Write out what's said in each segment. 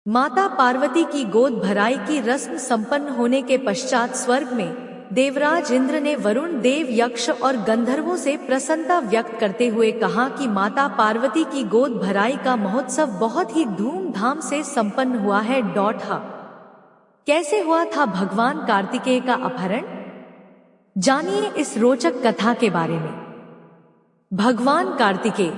माता पार्वती की गोद भराई की रस्म संपन्न होने के पश्चात स्वर्ग में देवराज इंद्र ने वरुण देव, यक्ष और गंधर्वों से प्रसन्नता व्यक्त करते हुए कहा कि माता पार्वती की गोद भराई का महोत्सव बहुत ही धूमधाम से संपन्न हुआ है। कैसे हुआ था भगवान कार्तिकेय का अपहरण? जानिए इस रोचक कथा के बारे में। भगवान कार्तिकेय।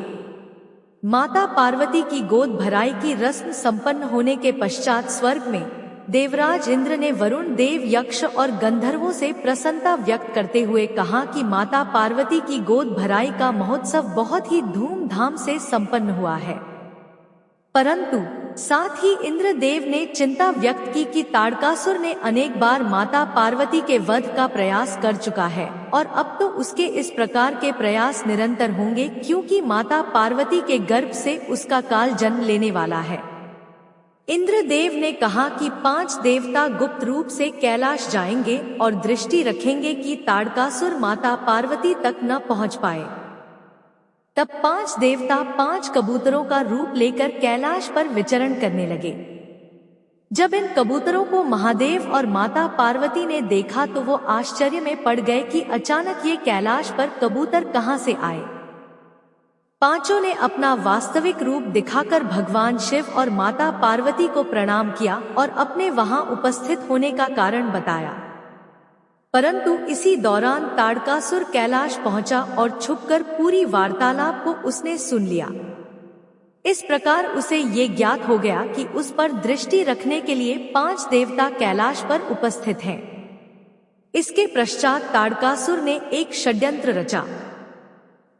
माता पार्वती की गोद भराई की रस्म संपन्न होने के पश्चात स्वर्ग में देवराज इंद्र ने वरुण देव, यक्ष और गंधर्वों से प्रसन्नता व्यक्त करते हुए कहा कि माता पार्वती की गोद भराई का महोत्सव बहुत ही धूमधाम से संपन्न हुआ है। परंतु साथ ही इंद्रदेव ने चिंता व्यक्त की कि ताड़कासुर ने अनेक बार माता पार्वती के वध का प्रयास कर चुका है और अब तो उसके इस प्रकार के प्रयास निरंतर होंगे, क्योंकि माता पार्वती के गर्भ से उसका काल जन्म लेने वाला है। इंद्रदेव ने कहा कि 5 देवता गुप्त रूप से कैलाश जाएंगे और दृष्टि रखेंगे कि ताड़कासुर माता पार्वती तक न पहुंच पाए। तब 5 देवता 5 कबूतरों का रूप लेकर कैलाश पर विचरण करने लगे। जब इन कबूतरों को महादेव और माता पार्वती ने देखा तो वो आश्चर्य में पड़ गए कि अचानक ये कैलाश पर कबूतर कहां से आए। पांचों ने अपना वास्तविक रूप दिखाकर भगवान शिव और माता पार्वती को प्रणाम किया और अपने वहां उपस्थित होने का कारण बताया। परंतु इसी दौरान ताड़कासुर कैलाश पहुंचा और छुपकर पूरी वार्तालाप को उसने सुन लिया। इस प्रकार उसे ये ज्ञात हो गया कि उस पर दृष्टि रखने के लिए 5 देवता कैलाश पर उपस्थित हैं। इसके पश्चात ताड़कासुर ने एक षड्यंत्र रचा।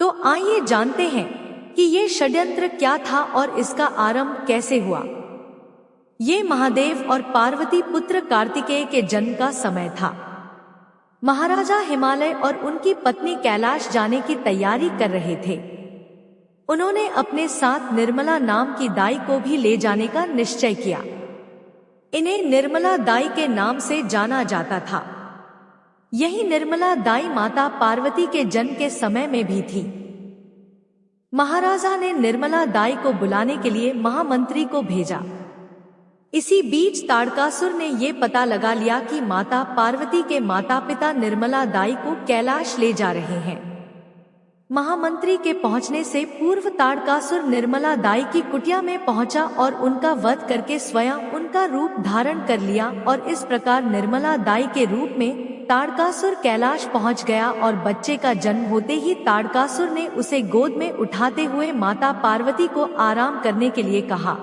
तो आइए जानते हैं कि ये षड्यंत्र क्या था और इसका आरंभ कैसे हुआ। ये महादेव और पार्वती पुत्र कार्तिकेय के जन्म का समय था। महाराजा हिमालय और उनकी पत्नी कैलाश जाने की तैयारी कर रहे थे। उन्होंने अपने साथ निर्मला नाम की दाई को भी ले जाने का निश्चय किया। इन्हें निर्मला दाई के नाम से जाना जाता था। यही निर्मला दाई माता पार्वती के जन्म के समय में भी थी। महाराजा ने निर्मला दाई को बुलाने के लिए महामंत्री को भेजा। इसी बीच ताड़कासुर ने ये पता लगा लिया कि माता पार्वती के माता पिता निर्मला दाई को कैलाश ले जा रहे हैं। महामंत्री के पहुंचने से पूर्व ताड़कासुर निर्मला दाई की कुटिया में पहुंचा और उनका वध करके स्वयं उनका रूप धारण कर लिया और इस प्रकार निर्मला दाई के रूप में ताड़कासुर कैलाश पहुंच गया और बच्चे का जन्म होते ही ताड़कासुर ने उसे गोद में उठाते हुए माता पार्वती को आराम करने के लिए कहा।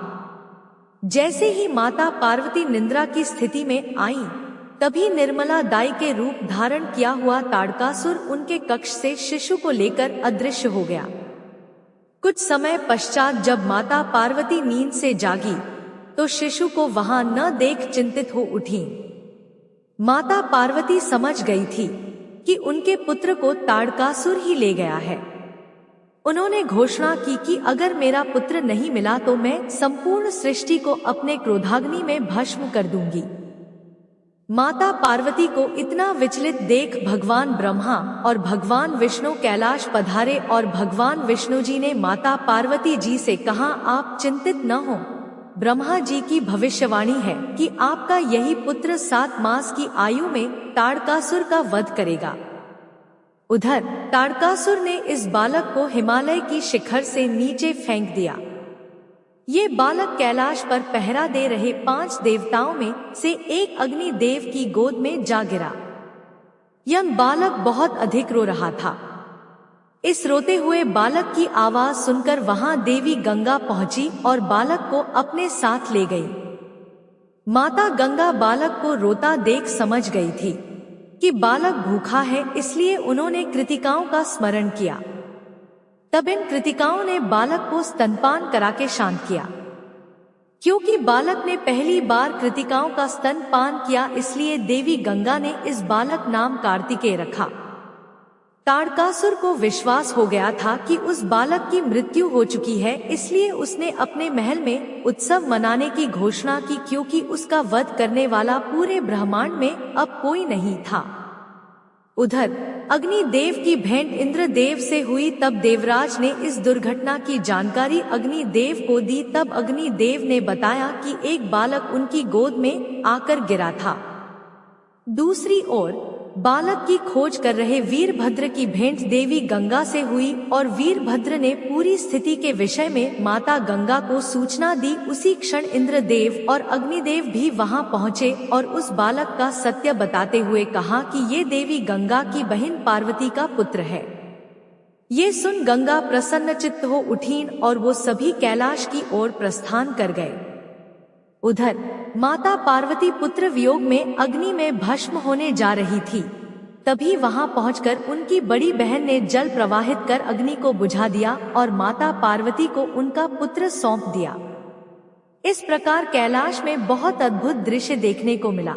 जैसे ही माता पार्वती निद्रा की स्थिति में आई, तभी निर्मला दाई के रूप धारण किया हुआ ताड़कासुर उनके कक्ष से शिशु को लेकर अदृश्य हो गया। कुछ समय पश्चात जब माता पार्वती नींद से जागी तो शिशु को वहां न देख चिंतित हो उठी। माता पार्वती समझ गई थी कि उनके पुत्र को ताड़कासुर ही ले गया है। उन्होंने घोषणा की कि अगर मेरा पुत्र नहीं मिला तो मैं संपूर्ण सृष्टि को अपने क्रोधाग्नि में भस्म कर दूंगी। माता पार्वती को इतना विचलित देख भगवान ब्रह्मा और भगवान विष्णु कैलाश पधारे और भगवान विष्णु जी ने माता पार्वती जी से कहा, आप चिंतित न हो। ब्रह्मा जी की भविष्यवाणी है कि आपका यही पुत्र 7 मास की आयु में ताड़कासुर का वध करेगा। उधर ताड़कासुर ने इस बालक को हिमालय की शिखर से नीचे फेंक दिया। ये बालक कैलाश पर पहरा दे रहे 5 देवताओं में से एक अग्नि देव की गोद में जा गिरा। यह बालक बहुत अधिक रो रहा था। इस रोते हुए बालक की आवाज सुनकर वहां देवी गंगा पहुंची और बालक को अपने साथ ले गई। माता गंगा बालक को रोता देख समझ गई थी कि बालक भूखा है, इसलिए उन्होंने कृतिकाओं का स्मरण किया। तब इन कृतिकाओं ने बालक को स्तनपान करा के शांत किया। क्योंकि बालक ने पहली बार कृतिकाओं का स्तनपान किया, इसलिए देवी गंगा ने इस बालक नाम कार्तिकेय रखा। ताड़कासुर को विश्वास हो गया था कि उस बालक की मृत्यु हो चुकी है, इसलिए उसने अपने महल में उत्सव मनाने की घोषणा की, क्योंकि उसका वध करने वाला पूरे ब्रह्मांड में अब कोई नहीं था। उधर अग्निदेव की भेंट इंद्रदेव से हुई तब देवराज ने इस दुर्घटना की जानकारी अग्निदेव को दी। तब अग्निदेव ने बताया कि एक बालक उनकी गोद में आकर गिरा था। दूसरी ओर बालक की खोज कर रहे वीरभद्र की भेंट देवी गंगा से हुई और वीरभद्र ने पूरी स्थिति के विषय में माता गंगा को सूचना दी। उसी क्षण इंद्रदेव और अग्निदेव भी वहां पहुंचे और उस बालक का सत्य बताते हुए कहा कि ये देवी गंगा की बहन पार्वती का पुत्र है। ये सुन गंगा प्रसन्नचित्त हो उठीं और वो सभी कैलाश की ओर प्रस्थान कर गए। उधर माता पार्वती पुत्र वियोग में अग्नि में भस्म होने जा रही थी। तभी वहां पहुंचकर उनकी बड़ी बहन ने जल प्रवाहित कर अग्नि को बुझा दिया और माता पार्वती को उनका पुत्र सौंप दिया। इस प्रकार कैलाश में बहुत अद्भुत दृश्य देखने को मिला।